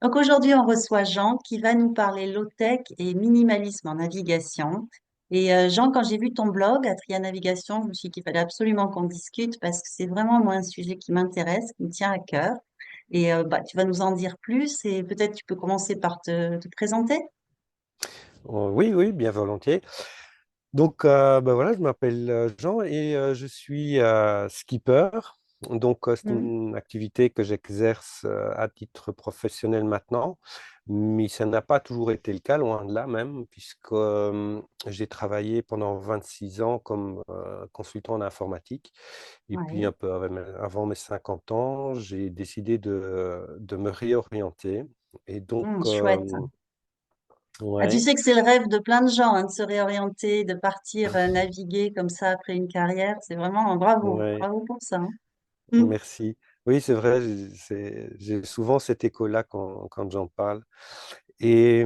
Donc aujourd'hui, on reçoit Jean qui va nous parler low-tech et minimalisme en navigation. Et Jean, quand j'ai vu ton blog, Atria Navigation, je me suis dit qu'il fallait absolument qu'on discute parce que c'est vraiment moi un sujet qui m'intéresse, qui me tient à cœur. Et tu vas nous en dire plus et peut-être tu peux commencer par te présenter. Oui, oui, bien volontiers. Donc, voilà, je m'appelle Jean et je suis skipper. Donc, c'est Mhm. une activité que j'exerce à titre professionnel maintenant, mais ça n'a pas toujours été le cas, loin de là même, puisque j'ai travaillé pendant 26 ans comme consultant en informatique. Et puis, Ouais. un peu avant mes 50 ans, j'ai décidé de me réorienter. Et donc, Chouette. Ah, tu ouais, sais que c'est le rêve de plein de gens, hein, de se réorienter, de partir naviguer comme ça après une carrière. C'est vraiment bravo, ouais. bravo pour ça, hein. Mhm. Merci. Oui, c'est vrai, j'ai souvent cet écho-là quand j'en parle. Et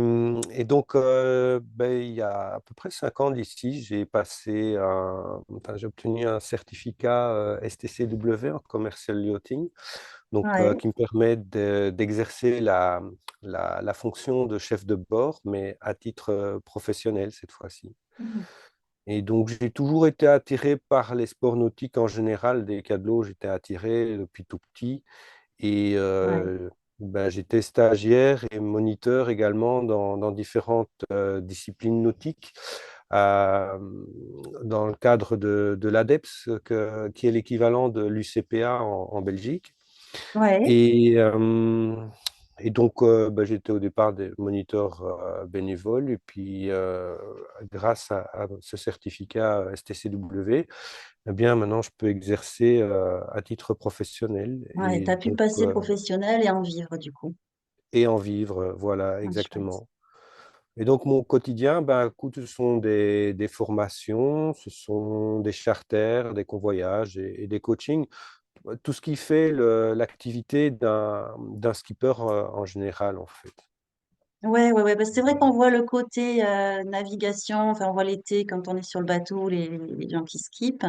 donc, il y a à peu près 5 ans d'ici, j'ai obtenu un certificat STCW en commercial yachting, donc Ouais. qui me permet d'exercer la fonction de chef de bord, mais à titre professionnel cette fois-ci. Mhm. Et donc, j'ai toujours été attiré par les sports nautiques en général. Des cadeaux, j'étais attiré depuis tout petit. Et Ouais. j'étais stagiaire et moniteur également dans différentes disciplines nautiques, euh, dans le cadre de l'ADEPS, qui est l'équivalent de l'UCPA en Belgique. Ouais. Et, donc, j'étais au départ des moniteurs bénévoles. Et puis, grâce à ce certificat STCW, eh bien, maintenant, je peux exercer à titre professionnel Ouais, tu as pu passer professionnel et en vivre du coup. et en vivre. Voilà, Ah, chouette. exactement. Et donc, mon quotidien, écoute, ce sont des formations, ce sont des charters, des convoyages et des coachings. Tout ce qui fait l'activité d'un skipper en général, en fait. Ouais, ouais, ouais. Bah, c'est vrai qu'on voit le côté navigation, enfin on voit l'été quand on est sur le bateau, les gens qui skippent.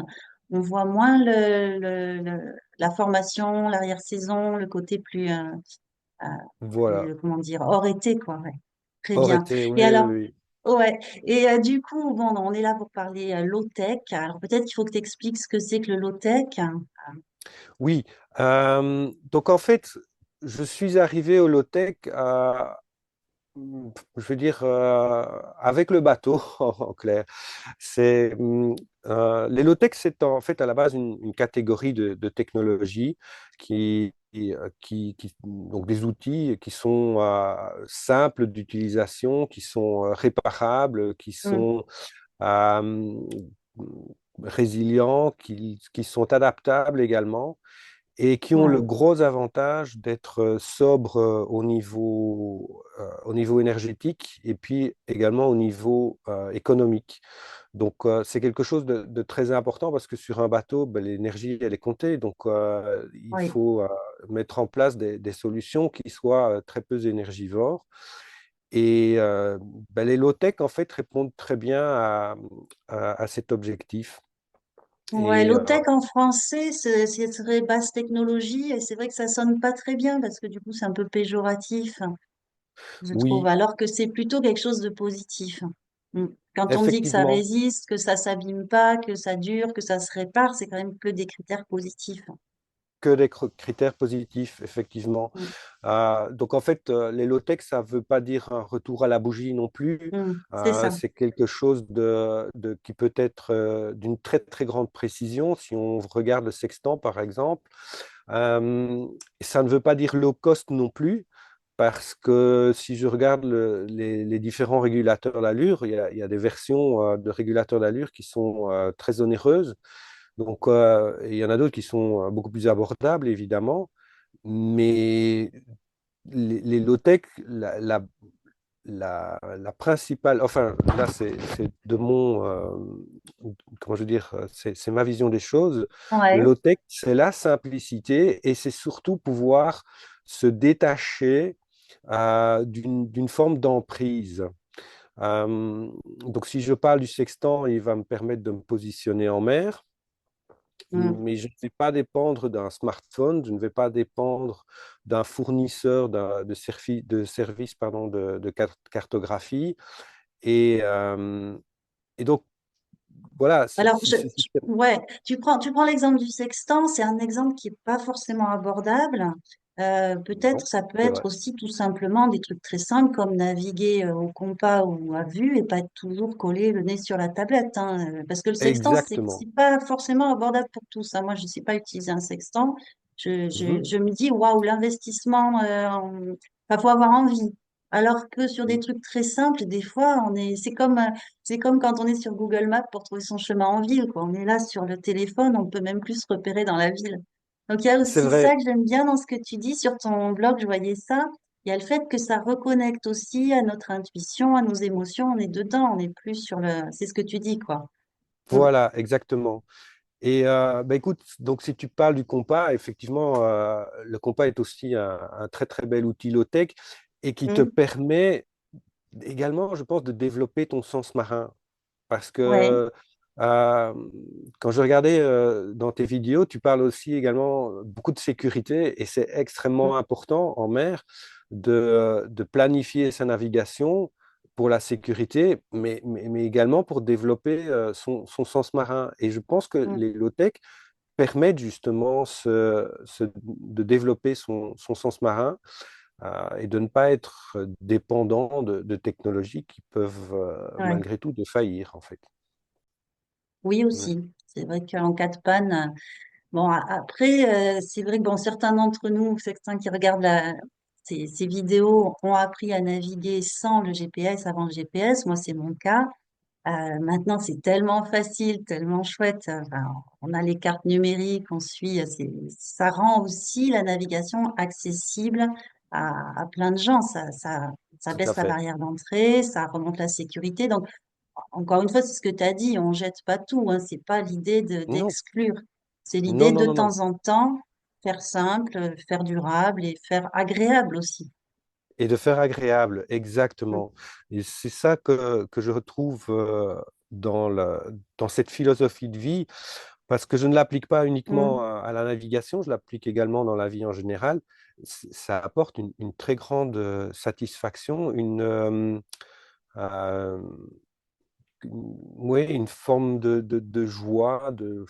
On voit moins la formation, l'arrière-saison, le côté euh, Voilà. plus, comment dire, hors été, quoi. Ouais. Très Aurait bien. été, Et oui, oui, alors, oui. ouais. Et du coup, bon, on est là pour parler low-tech. Alors peut-être qu'il faut que tu expliques ce que c'est que le low-tech. Oui, donc en fait, je suis arrivé au low-tech, je veux dire, avec le bateau, en clair. Les low-tech, c'est en fait à la base une catégorie de technologie donc des outils qui sont simples d'utilisation, qui sont réparables, qui Hmm. sont euh, résilients, qui sont adaptables également et qui ont le Ouais. gros avantage d'être sobres au niveau énergétique et puis également au niveau économique. Donc, c'est quelque chose de très important parce que sur un bateau, l'énergie, elle est comptée. Donc, il Oui. faut mettre en place des solutions qui soient très peu énergivores. Et les low-tech, en fait, répondent très bien à cet objectif. Ouais, Et low-tech en français, ce serait basse technologie, et c'est vrai que ça sonne pas très bien parce que du coup c'est un peu péjoratif, je trouve, oui, alors que c'est plutôt quelque chose de positif. Mm. Quand on dit que ça effectivement, résiste, que ça s'abîme pas, que ça dure, que ça se répare, c'est quand même que des critères positifs. que des critères positifs, effectivement. Mm. Donc en fait, les low-tech, ça ne veut pas dire un retour à la bougie non plus. Mm. C'est ça. C'est quelque chose qui peut être d'une très très grande précision. Si on regarde le sextant, par exemple, euh, ça ne veut pas dire low cost non plus. Parce que si je regarde les différents régulateurs d'allure, il y a des versions de régulateurs d'allure qui sont très onéreuses. Donc, il y en a d'autres qui sont beaucoup plus abordables, évidemment. Mais les low-tech, la principale, enfin, là, c'est de comment je veux dire, c'est ma vision des choses. Le Ouais. low-tech, c'est la simplicité et c'est surtout pouvoir se détacher d'une forme d'emprise. Donc, si je parle du sextant, il va me permettre de me positionner en mer. Mm. mais je ne vais pas dépendre d'un smartphone, je ne vais pas dépendre d'un fournisseur de services pardon, de cartographie. Et, euh, et donc, voilà, Alors, ce système. ouais, tu prends l'exemple du sextant, c'est un exemple qui est pas forcément abordable. Non, Peut-être, ça peut c'est être vrai. aussi tout simplement des trucs très simples comme naviguer au compas ou à vue et pas être toujours collé le nez sur la tablette, hein. Parce que le sextant, Exactement. c'est pas forcément abordable pour tous, hein. Moi, je sais pas utiliser un sextant. Mhm. Je me dis, waouh, l'investissement, enfin, faut avoir envie. Alors que sur des trucs très simples, des fois, c'est comme quand on est sur Google Maps pour trouver son chemin en ville, quoi. On est là sur le téléphone, on peut même plus se repérer dans la ville. Donc, il y a C'est aussi ça vrai. que j'aime bien dans ce que tu dis sur ton blog, je voyais ça. Il y a le fait que ça reconnecte aussi à notre intuition, à nos émotions. On est dedans, on n'est plus sur le. C'est ce que tu dis, quoi. Mm. Voilà, exactement. Et bah, écoute, donc si tu parles du compas, effectivement, le compas est aussi un très très bel outil low-tech et qui te Mm. permet également, je pense, de développer ton sens marin. Parce Ouais. que euh, quand je regardais dans tes vidéos, tu parles aussi également beaucoup de sécurité et c'est Mm. extrêmement important en mer de planifier sa navigation pour la sécurité, mais également pour développer son sens marin. Et je pense que Mm. les low-tech permettent justement de développer son sens marin et de ne pas être dépendant de technologies qui peuvent Ouais. malgré tout défaillir, en fait. Oui, Ouais. aussi. C'est vrai qu'en cas de panne, bon, après, c'est vrai que bon, certains d'entre nous, certains qui regardent ces vidéos, ont appris à naviguer sans le GPS, avant le GPS. Moi, c'est mon cas. Maintenant, c'est tellement facile, tellement chouette. Enfin, on a les cartes numériques, on suit. Ça rend aussi la navigation accessible à plein de gens. Ça Tout à baisse la fait. barrière d'entrée, ça remonte la sécurité. Donc, encore une fois, c'est ce que tu as dit, on jette pas tout, hein. C'est pas l'idée Non, d'exclure. C'est non, l'idée non, de non, non. temps en temps faire simple, faire durable et faire agréable aussi. Et de faire agréable, Mm. exactement. Et c'est ça que je retrouve dans cette philosophie de vie, parce que je ne l'applique pas uniquement Mm. à la navigation, je l'applique également dans la vie en général. Ça apporte une très grande satisfaction, euh, ouais, une forme de joie, de,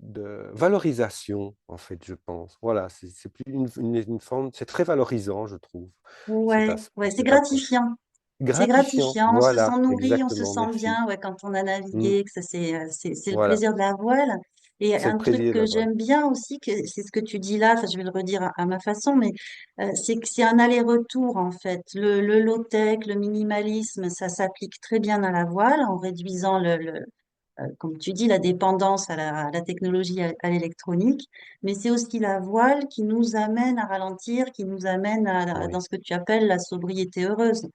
de valorisation, en fait, je pense. Voilà, c'est plus une forme, c'est très valorisant, je trouve, cet Ouais, aspect, ouais, c'est cette approche. gratifiant. C'est Gratifiant, gratifiant, on se sent voilà, nourri, on se exactement, sent merci. bien, ouais, quand on a Mm, navigué, que ça c'est le voilà, plaisir de la voile. Et c'est le un truc plaisir de que la voile. j'aime bien aussi, que c'est ce que tu dis là, enfin, je vais le redire à ma façon, mais c'est que c'est un aller-retour en fait. Le low-tech, le minimalisme, ça s'applique très bien à la voile en réduisant comme tu dis, la dépendance à la technologie, à l'électronique, mais c'est aussi la voile qui nous amène à ralentir, qui nous amène dans Oui, ce que tu appelles la sobriété heureuse.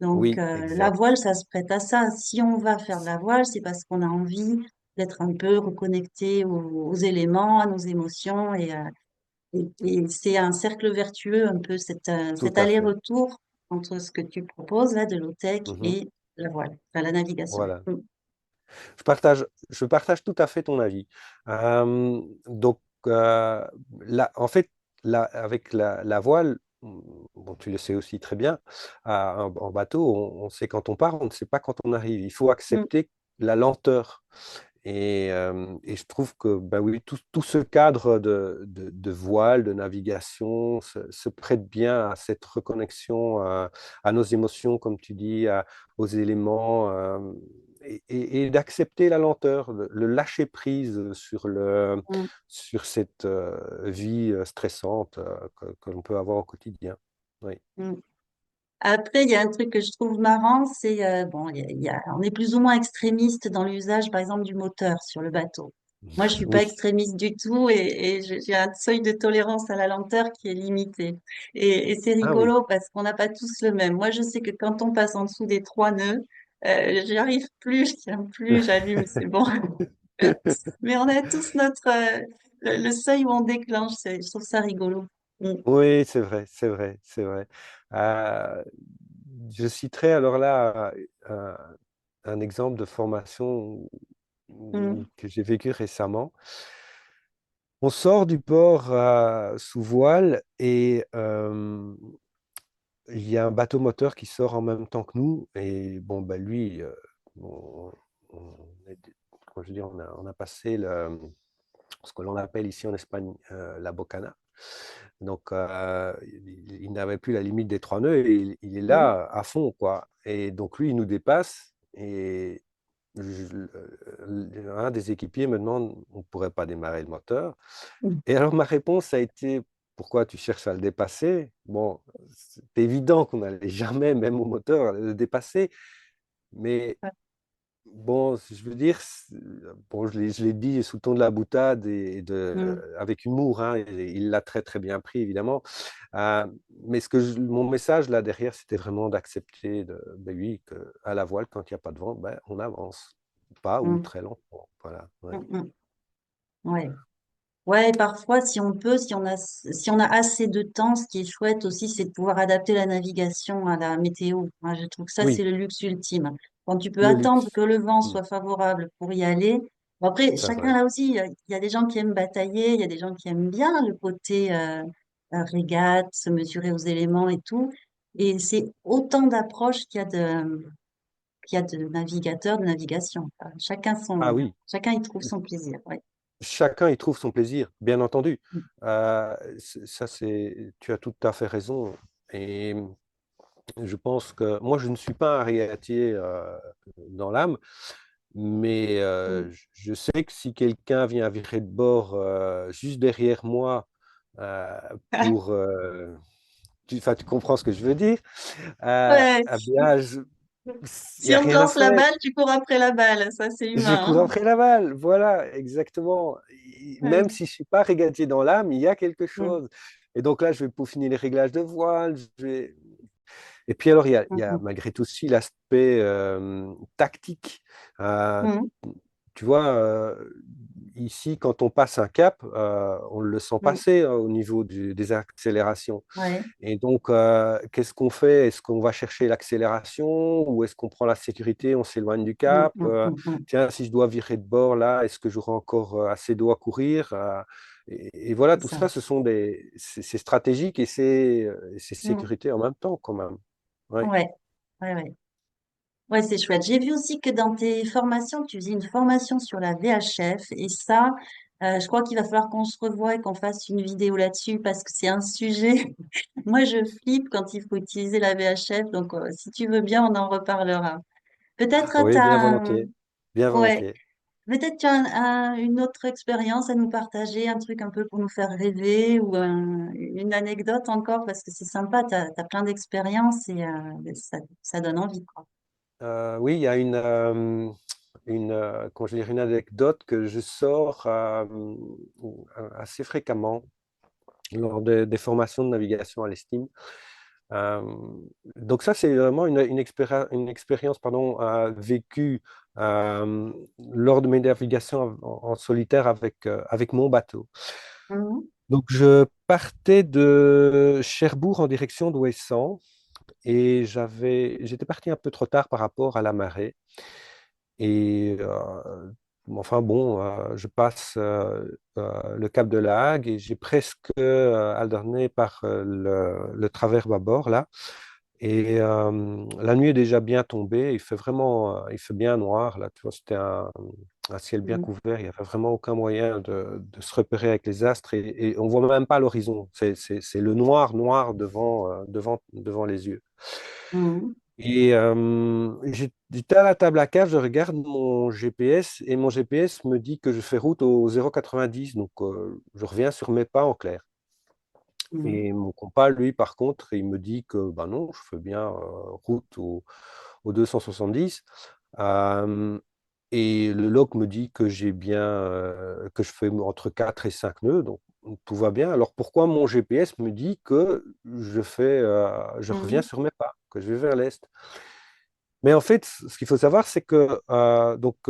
Donc, oui, la exact, voile, ça se prête à ça. Si on va faire de la voile, c'est parce qu'on a envie d'être un peu reconnecté aux éléments, à nos émotions, et c'est un cercle vertueux, un peu tout cet à fait. aller-retour entre ce que tu proposes là de low-tech Mhm, et la voile, enfin, la navigation. voilà. Mm. Je partage tout à fait ton avis. Donc, en fait, avec la voile, bon, tu le sais aussi très bien, en bateau, on sait quand on part, on ne sait pas quand on arrive. Il faut Mm. accepter la lenteur. Et je trouve que bah oui, tout ce cadre de voile, de navigation, se prête bien à cette reconnexion à nos émotions, comme tu dis, aux éléments, et d'accepter la lenteur, le lâcher prise Mm. sur cette vie stressante que l'on peut avoir au quotidien. Oui. Mm. Après, il y a un truc que je trouve marrant, c'est bon, on est plus ou moins extrémiste dans l'usage, par exemple, du moteur sur le bateau. Moi, je suis pas Oui. extrémiste du tout et j'ai un seuil de tolérance à la lenteur qui est limité. Et c'est Ah oui. rigolo parce qu'on n'a pas tous le même. Moi, je sais que quand on passe en dessous des 3 nœuds, j'y arrive plus, je tiens plus, j'allume, c'est bon. Mais on a tous le seuil où on déclenche. Je trouve ça rigolo. Mm. Oui, c'est vrai, c'est vrai, c'est vrai. Euh, je citerai alors là un exemple de formation Mm. que j'ai vécu récemment. On sort du port sous voile et il y a un bateau moteur qui sort en même temps que nous. Et bon, bah, lui, on, on comment je dis, on a passé ce que l'on appelle ici en Espagne la bocana. Donc, il n'avait plus la limite des 3 nœuds et il est Mm. là à fond, quoi. Et donc, lui, il nous dépasse et un des équipiers me demande, on ne pourrait pas démarrer le moteur. Mm. Et alors, ma réponse a été, pourquoi tu cherches à le dépasser? Bon, c'est évident qu'on n'allait jamais, même au moteur, le dépasser. Mais bon, je veux dire, bon, je l'ai dit sous le ton de la boutade Mm. avec humour, hein, et il l'a très très bien pris évidemment. Euh, mais mon message là derrière, c'était vraiment d'accepter, ben oui, que à la voile, quand il n'y a pas de vent, ben, on avance, pas ou Mm. très lentement. Voilà. Mm. Ouais. Mm. Ouais. Ouais, et parfois, si on peut, si on a assez de temps, ce qui est chouette aussi, c'est de pouvoir adapter la navigation à la météo. Moi, je trouve que ça, c'est Oui, le luxe ultime. Quand tu peux le attendre luxe. que le vent Hmm, soit favorable pour y aller. Bon, après, c'est chacun vrai. là aussi, il y a des gens qui aiment batailler, il y a des gens qui aiment bien le côté régate, se mesurer aux éléments et tout. Et c'est autant d'approches qu'il y a de navigateurs, de navigation. Enfin, Ah oui, chacun y trouve son plaisir. Ouais. chacun y trouve son plaisir, bien entendu. Ça, tu as tout à fait raison. Et je pense que moi, je ne suis pas un régatier dans l'âme, mais Mm. je sais que si quelqu'un vient virer de bord juste derrière moi pour... enfin, tu comprends ce que je veux dire. Ouais. Eh bien, il n'y Si a on te rien à lance la faire. balle, tu cours après la balle. Ça, c'est Je humain, cours hein. après la balle. Voilà, exactement. Ouais. Même si je ne suis pas régatier dans l'âme, il y a quelque Mm, chose. Et donc là, je vais peaufiner les réglages de voile. Et puis alors, il y a mm, malgré tout aussi l'aspect tactique. Euh, mm, Tu vois, ici, quand on passe un cap, on le sent mm, passer au niveau des accélérations. ouais. Et donc, qu'est-ce qu'on fait? Est-ce qu'on va chercher l'accélération ou est-ce qu'on prend la sécurité, on s'éloigne du Mm, cap? mm, mm, mm. Tiens, si je dois virer de bord là, est-ce que j'aurai encore assez d'eau à courir? Et voilà, C'est tout ça. ça, c'est stratégique et c'est Mm, sécurité en même temps quand même. Ouais. ouais. Ouais, ouais. Ouais, c'est chouette. J'ai vu aussi que dans tes formations, tu faisais une formation sur la VHF et ça, je crois qu'il va falloir qu'on se revoie et qu'on fasse une vidéo là-dessus parce que c'est un sujet. Moi, je flippe quand il faut utiliser la VHF. Donc, si tu veux bien, on en reparlera. Peut-être, Oui, bien volontiers. Bien ouais. volontiers. Peut-être tu as une autre expérience à nous partager, un truc un peu pour nous faire rêver ou une anecdote encore, parce que c'est sympa, tu as plein d'expériences et ça donne envie, quoi. Oui, il y a comment je veux dire, une anecdote que je sors assez fréquemment lors des formations de navigation à l'estime. Euh, donc ça, c'est vraiment une expérience pardon, vécue lors de mes navigations en solitaire avec mon bateau. Mhm. Donc je partais de Cherbourg en direction d'Ouessant et j'étais parti un peu trop tard par rapport à la marée. Et enfin bon, je passe le cap de la Hague et j'ai presque alterné par le travers bâbord là. Et la nuit est déjà bien tombée, il fait bien noir là, tu vois, c'était un ciel bien Mhm. couvert, il n'y avait vraiment aucun moyen de se repérer avec les astres et on voit même pas l'horizon, c'est le noir noir devant les yeux. Mhm. Et j'étais à la table à cave, je regarde mon GPS et mon GPS me dit que je fais route au 0,90, donc je reviens sur mes pas en clair. Mhm. Et mon compas, lui, par contre, il me dit que ben non, je fais bien route au 270. Euh, et le log me dit que j'ai bien, que je fais entre 4 et 5 nœuds, donc tout va bien. Alors pourquoi mon GPS me dit que je reviens Mhm. sur mes pas, que je vais vers l'est? Mais en fait, ce qu'il faut savoir, c'est que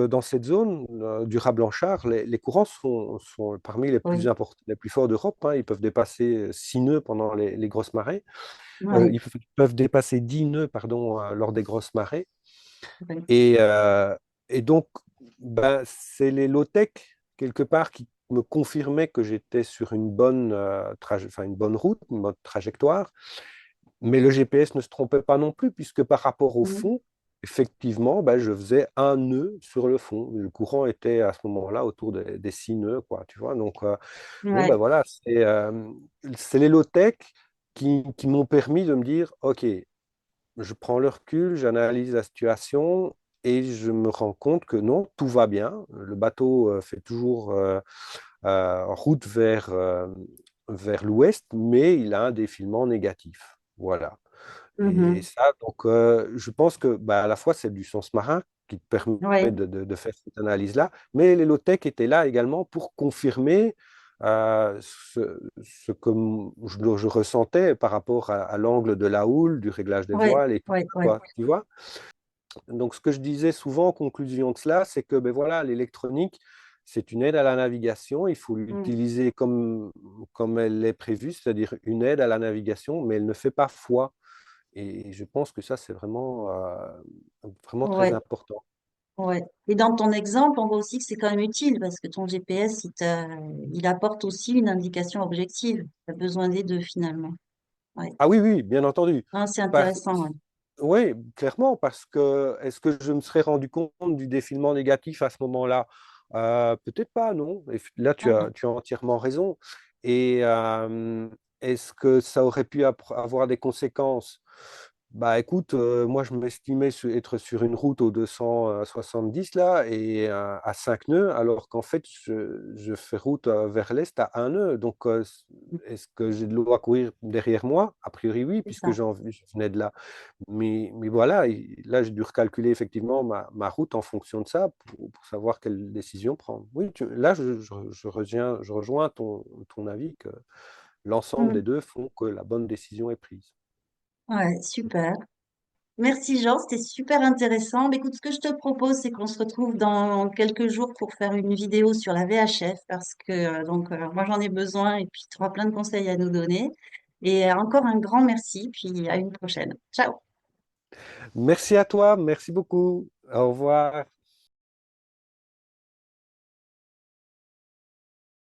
dans cette zone du Raz-Blanchard, les courants sont parmi les plus Oui, importants, les plus forts d'Europe, hein. Ils peuvent dépasser 6 nœuds pendant les grosses marées. oui, Ils peuvent dépasser 10 nœuds, pardon, lors des grosses marées. oui. Et, euh, et donc, Ben, c'est les low-tech, quelque part, qui me confirmaient que j'étais sur une bonne, enfin, une bonne route, une bonne trajectoire. Mais le GPS ne se trompait pas non plus, puisque par rapport au Mhm. fond, effectivement, ben, je faisais un nœud sur le fond. Le courant était à ce moment-là autour des 6 nœuds, quoi, tu vois. Donc, bon, ben Ouais. voilà, c'est les low-tech qui m'ont permis de me dire, OK, je prends le recul, j'analyse la situation et je me rends compte que non, tout va bien. Le bateau fait toujours route vers l'ouest, mais il a un défilement négatif. Voilà. Et Mhm. ça, donc, je pense que bah, à la fois, c'est du sens marin qui te permet Ouais. de faire cette analyse-là, mais les low-tech étaient là également pour confirmer ce que je ressentais par rapport à l'angle de la houle, du réglage des Ouais. voiles et tout Ouais. ça, Ouais. quoi, tu vois? Donc, ce que je disais souvent en conclusion de cela, c'est que ben voilà, l'électronique, c'est une aide à la navigation. Il faut Mm. l'utiliser comme elle est prévue, c'est-à-dire une aide à la navigation, mais elle ne fait pas foi. Et je pense que ça, c'est vraiment très Ouais. important. Ouais. Et dans ton exemple, on voit aussi que c'est quand même utile parce que ton GPS, il apporte aussi une indication objective. Tu as besoin des deux finalement. Ouais. Ah oui, oui, bien entendu. Ah, c'est Par- intéressant. Ouais. Oui, clairement, parce que est-ce que je me serais rendu compte du défilement négatif à ce moment-là? Peut-être pas, non. Et là, tu Ah, as, tu as entièrement raison. Et est-ce que ça aurait pu avoir des conséquences? Bah écoute, moi je m'estimais être sur une route aux 270 là et à 5 nœuds, alors qu'en fait je fais route vers l'est à un nœud. Donc est-ce que j'ai de l'eau à courir derrière moi? A priori oui, c'est puisque ça. je venais de là. Mais voilà, là, j'ai dû recalculer effectivement ma route en fonction de ça pour savoir quelle décision prendre. Oui, là, je rejoins ton avis que l'ensemble des Mm. deux font que la bonne décision est prise. Ouais, super. Merci Jean, c'était super intéressant. Mais écoute, ce que je te propose, c'est qu'on se retrouve dans quelques jours pour faire une vidéo sur la VHF parce que moi j'en ai besoin et puis tu auras plein de conseils à nous donner. Et encore un grand merci, puis à une prochaine. Ciao. Merci à toi, merci beaucoup. Au revoir.